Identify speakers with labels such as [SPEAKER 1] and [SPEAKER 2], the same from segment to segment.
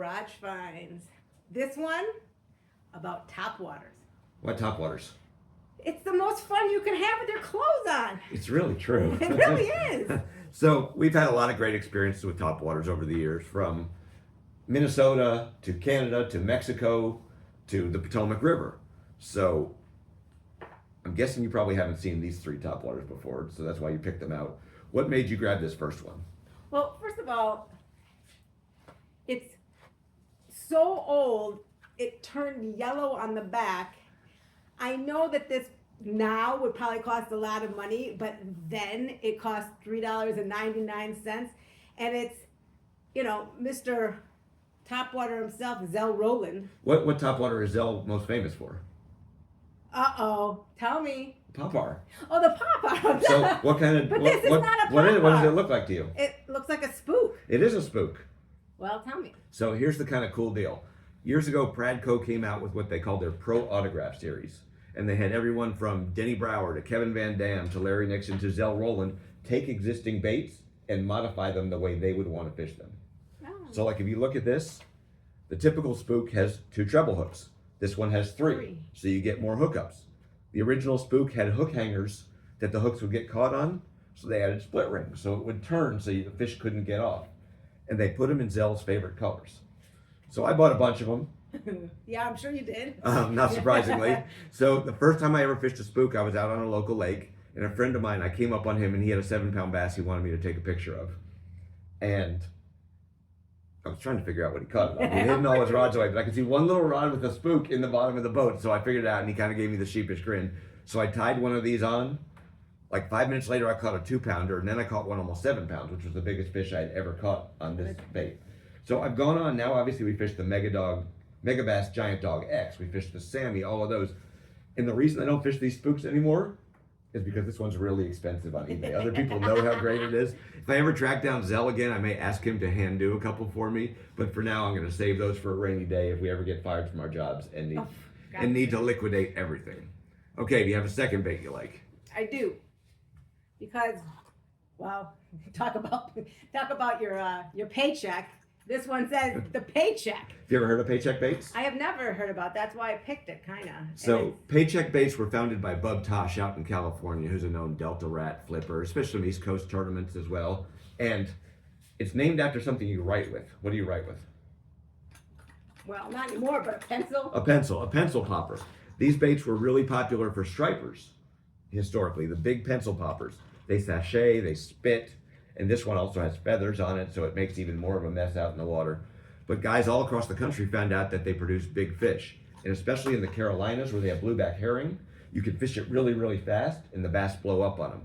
[SPEAKER 1] garage finds. This one about Topwaters.
[SPEAKER 2] What Topwaters?
[SPEAKER 1] It's the most fun you can have with your clothes on.
[SPEAKER 2] It's really true.
[SPEAKER 1] It really is.
[SPEAKER 2] So we've had a lot of great experiences with Topwaters over the years, from Minnesota to Canada to Mexico to the Potomac River. So I'm guessing you probably haven't seen these 3 Topwaters before, so that's why you picked them out. What made you grab this first one?
[SPEAKER 1] Well, first of all, it's so old, it turned yellow on the back. I know that this now would probably cost a lot of money, but then it cost $3.99. And it's, Mr. Topwater himself, Zell Rowland.
[SPEAKER 2] What Topwater is Zell most famous for?
[SPEAKER 1] Uh-oh, tell me.
[SPEAKER 2] Popar.
[SPEAKER 1] Oh, the pop-art.
[SPEAKER 2] So what kind of...
[SPEAKER 1] But this is not a
[SPEAKER 2] what does
[SPEAKER 1] pop-art.
[SPEAKER 2] it look like to you?
[SPEAKER 1] It looks like a spook.
[SPEAKER 2] It is a spook.
[SPEAKER 1] Well, tell me.
[SPEAKER 2] So here's the kind of cool deal. Years ago, Pradco came out with what they called their Pro Autograph Series. And they had everyone from Denny Brower to Kevin Van Dam to Larry Nixon to Zell Rowland take existing baits and modify them the way they would want to fish them.
[SPEAKER 1] Oh.
[SPEAKER 2] So like if you look at this, the typical spook has 2 treble hooks. This one has 3, so you get more hookups. The original spook had hook hangers that the hooks would get caught on, so they added split rings, so it would turn so the fish couldn't get off. And they put them in Zell's favorite colors. So I bought a bunch of them.
[SPEAKER 1] Yeah, I'm sure you did.
[SPEAKER 2] Not surprisingly. So the first time I ever fished a spook, I was out on a local lake, and a friend of mine, I came up on him, and he had a 7-pound bass he wanted me to take a picture of. And I was trying to figure out what he caught it on. He hidden all his rods away, but I could see one little rod with a spook in the bottom of the boat. So I figured it out, and he kind of gave me the sheepish grin. So I tied one of these on. Like 5 minutes later, I caught a 2-pounder, and then I caught one almost 7 pounds, which was the biggest fish I'd ever caught on this bait. So I've gone on now. Obviously, we fished the Mega Bass Giant Dog X. We fished the Sammy, all of those. And the reason I don't fish these spooks anymore is because this one's really expensive on eBay. Other people know how great it is. If I ever track down Zell again, I may ask him to hand do a couple for me. But for now, I'm going to save those for a rainy day if we ever get fired from our jobs and need to liquidate everything. Okay, do you have a second bait you like?
[SPEAKER 1] I do, because, well, talk about your paycheck. This one says the paycheck.
[SPEAKER 2] Have you ever heard of paycheck baits?
[SPEAKER 1] I have never heard about. That's why I picked it, kind of.
[SPEAKER 2] So paycheck baits were founded by Bub Tosh out in California, who's a known Delta Rat flipper, especially in East Coast tournaments as well. And it's named after something you write with. What do you write with?
[SPEAKER 1] Well, not anymore, but a pencil.
[SPEAKER 2] A pencil popper. These baits were really popular for stripers historically, the big pencil poppers. They sachet, they spit, and this one also has feathers on it, so it makes even more of a mess out in the water. But guys all across the country found out that they produce big fish, and especially in the Carolinas where they have blueback herring, you can fish it really, really fast, and the bass blow up on them.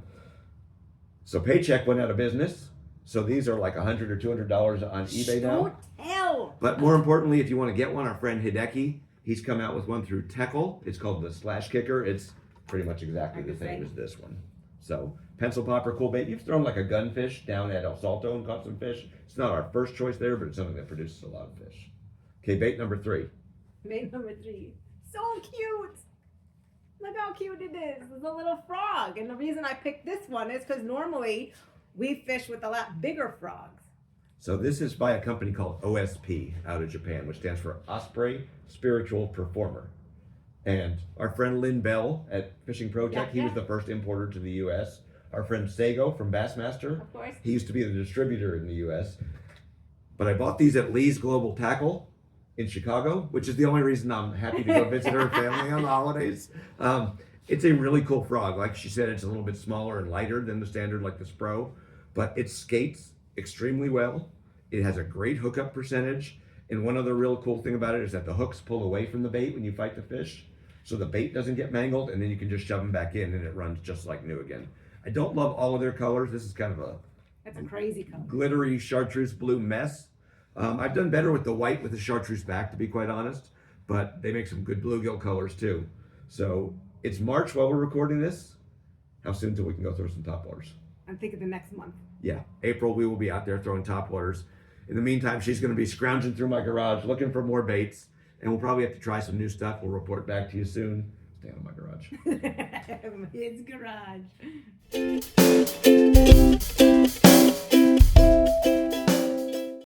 [SPEAKER 2] So Paycheck went out of business, so these are like $100 or $200 on eBay now.
[SPEAKER 1] Don't tell.
[SPEAKER 2] But more importantly, if you want to get one, our friend Hideki, he's come out with one through Teckle. It's called the Slash Kicker. It's pretty much exactly the same as this one. So pencil popper, cool bait. You've thrown like a gunfish down at El Salto and caught some fish. It's not our first choice there, but it's something that produces a lot of fish. Okay, bait number 3.
[SPEAKER 1] Bait number 3. So cute. Look how cute it is. It's a little frog. And the reason I picked this one is because normally we fish with a lot bigger frogs.
[SPEAKER 2] So this is by a company called OSP out of Japan, which stands for Osprey Spiritual Performer. And our friend Lynn Bell at Fishing Pro Tech, he was the first importer to the U.S. Our friend Sago from Bassmaster,
[SPEAKER 1] Of course.
[SPEAKER 2] he used to be the distributor in the U.S. But I bought these at Lee's Global Tackle in Chicago, which is the only reason I'm happy to go visit her family on the holidays. It's a really cool frog. Like she said, it's a little bit smaller and lighter than the standard, like the Spro, but it skates extremely well. It has a great hookup percentage. And one other real cool thing about it is that the hooks pull away from the bait when you fight the fish. So the bait doesn't get mangled, and then you can just shove them back in and it runs just like new again. I don't love all of their colors. This is kind of
[SPEAKER 1] That's a crazy color.
[SPEAKER 2] glittery chartreuse blue mess. I've done better with the white with the chartreuse back, to be quite honest, but they make some good bluegill colors too. So it's March while we're recording this. How soon till we can go throw some topwaters?
[SPEAKER 1] I'm thinking the next month.
[SPEAKER 2] Yeah, April we will be out there throwing topwaters. In the meantime, she's going to be scrounging through my garage looking for more baits, and we'll probably have to try some new stuff. We'll report back to you soon. Stay out of my garage.
[SPEAKER 1] His garage.